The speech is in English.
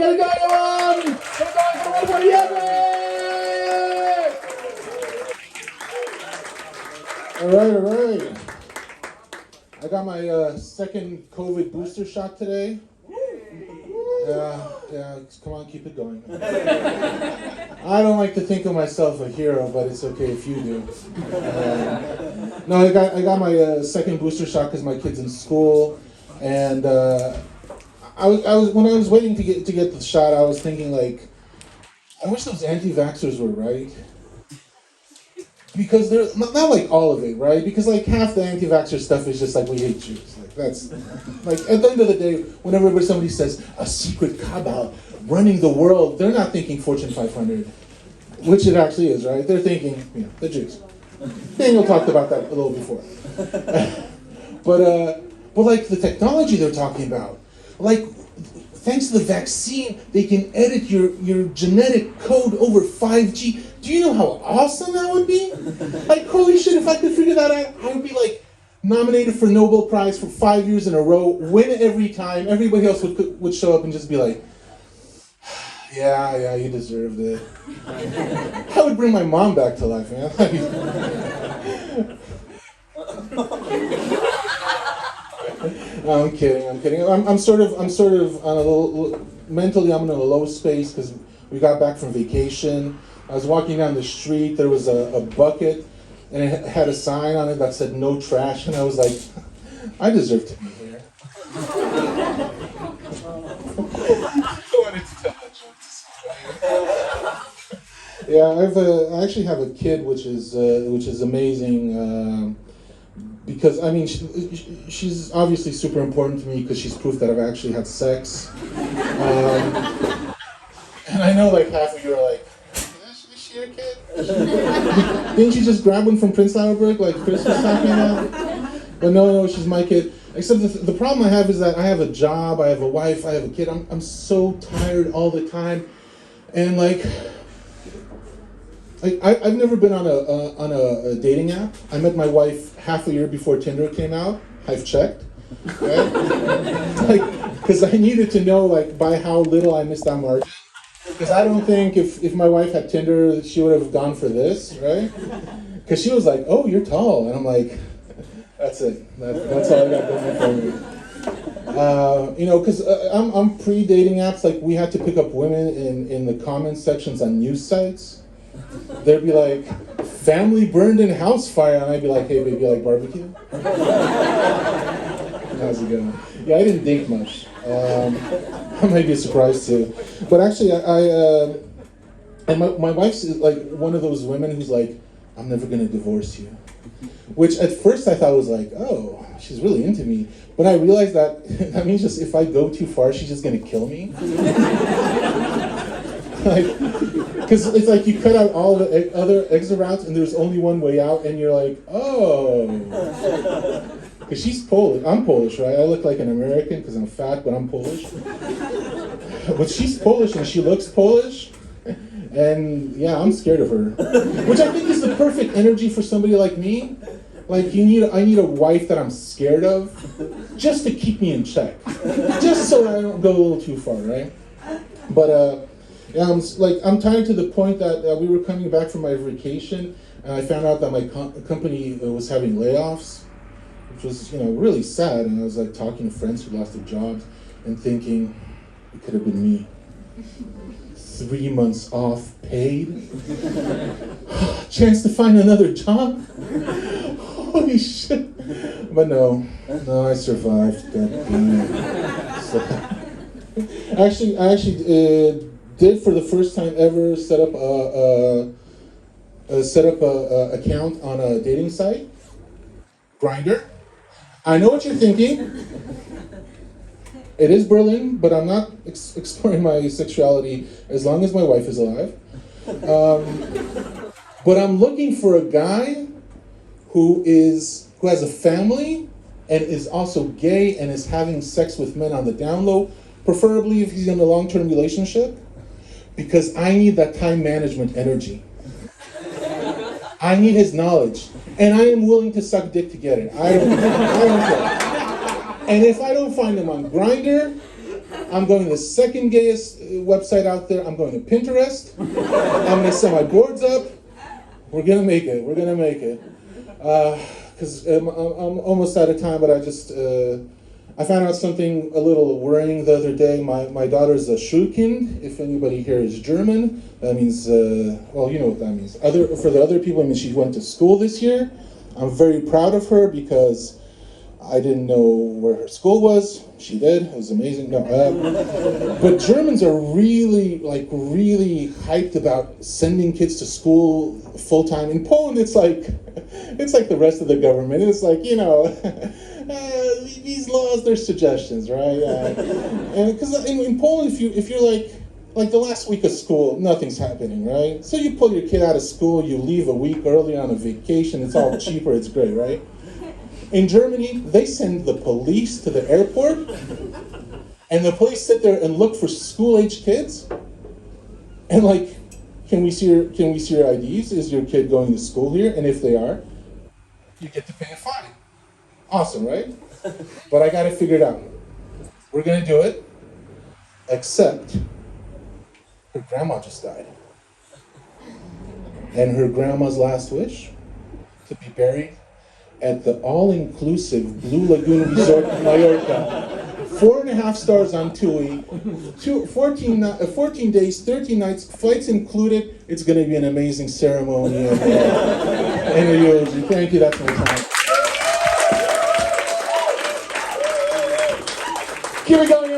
gotta go, everyone! We're going for 148! All right. I got my second COVID booster shot today. Yeah, come on, keep it going. I don't like to think of myself a hero, but it's okay if you do. No, I got my second booster shot because my kid's in school, and I was when I was waiting to get the shot, I was thinking like, I wish those anti-vaxxers were right. Because they're not like all of it, right? Because like half the anti-vaxxer stuff is just like we hate Jews. Like that's like at the end of the day, whenever somebody says a secret cabal running the world, they're not thinking Fortune 500, which it actually is, right? They're thinking, the Jews. Daniel talked about that a little before. But like the technology they're talking about, like thanks to the vaccine, they can edit your genetic code over 5G. Do you know how awesome that would be? Like, holy shit, if I could figure that out, I would be like nominated for Nobel Prize for 5 years in a row, win every time. Everybody else would show up and just be like, yeah, you deserved it. I would bring my mom back to life, man. No, I'm kidding. I'm sort of on a little mentally. I'm in a low space because we got back from vacation. I was walking down the street. There was a bucket, and it had a sign on it that said "No trash," and I was like, I deserve to be here. I wanted to tell that joke. Yeah, I actually have a kid, which is amazing. Because, I mean, she's obviously super important to me because she's proof that I've actually had sex. And I know like half of you are like, is she your kid? Didn't you just grab one from Prince Albert like Chris was talking about? But no, she's my kid. Except the problem I have is that I have a job, I have a wife, I have a kid. I'm so tired all the time. And like I've never been on a dating app. I met my wife half a year before Tinder came out. I've checked, right? Because I needed to know by how little I missed that margin. Because I don't think if my wife had Tinder, she would have gone for this, right? Because she was like, "Oh, you're tall," and I'm like, "That's it. That's all I got going for me." Because I'm pre-dating apps. Like we had to pick up women in the comment sections on news sites. They'd be like, "Family burned in house fire," and I'd be like, "Hey, baby, you like barbecue?" How's it going? Yeah, I didn't date much. I might be surprised too, but actually, and my wife's like one of those women who's like, "I'm never gonna divorce you," which at first I thought was like, "Oh, she's really into me," but I realized that means just if I go too far, she's just gonna kill me. Because it's like you cut out all the other exit routes and there's only one way out, and you're like, oh. Because she's Polish. I'm Polish, right? I look like an American because I'm fat, but I'm Polish. But she's Polish and she looks Polish, and yeah, I'm scared of her. Which I think is the perfect energy for somebody like me. Like I need a wife that I'm scared of, just to keep me in check, just so I don't go a little too far, right? But yeah, I'm tired to the point that we were coming back from my vacation, and I found out that my company was having layoffs, which was really sad. And I was like talking to friends who lost their jobs, and thinking it could have been me. 3 months off paid, chance to find another job. Holy shit! But no, I survived. So, I actually did for the first time ever set up a account on a dating site, Grindr. I know what you're thinking. It is Berlin, but I'm not exploring my sexuality as long as my wife is alive. But I'm looking for a guy who has a family and is also gay and is having sex with men on the down low, preferably if he's in a long-term relationship, because I need that time management energy. I need his knowledge, and I am willing to suck dick to get it. I don't care. And if I don't find him on Grindr, I'm going to the second gayest website out there. I'm going to Pinterest. I'm going to set my boards up. We're going to make it. We're going to make it. Because I'm almost out of time, but I found out something a little worrying the other day. My daughter's a Schulkind. If anybody here is German, that means, well, you know what that means. For the other people, I mean, she went to school this year. I'm very proud of her because I didn't know where her school was. She did. It was amazing. No, but Germans are really hyped about sending kids to school full time. In Poland, it's like the rest of the government. It's like, you know, these laws, they're suggestions, right? And because in Poland, if you're like the last week of school, nothing's happening, right? So you pull your kid out of school, you leave a week early on a vacation. It's all cheaper. It's great, right? In Germany, they send the police to the airport, and the police sit there and look for school-age kids, and like, can we see your IDs? Is your kid going to school here? And if they are, you get to pay a fine. Awesome, right? But I got it figured out. We're gonna do it, except her grandma just died, and her grandma's last wish to be buried at the all-inclusive Blue Lagoon Resort in Mallorca. 4.5 stars on TUI, 14 days, 13 nights, flights included. It's going to be an amazing ceremony and a eulogy. Thank you, that's my time. Keep it going.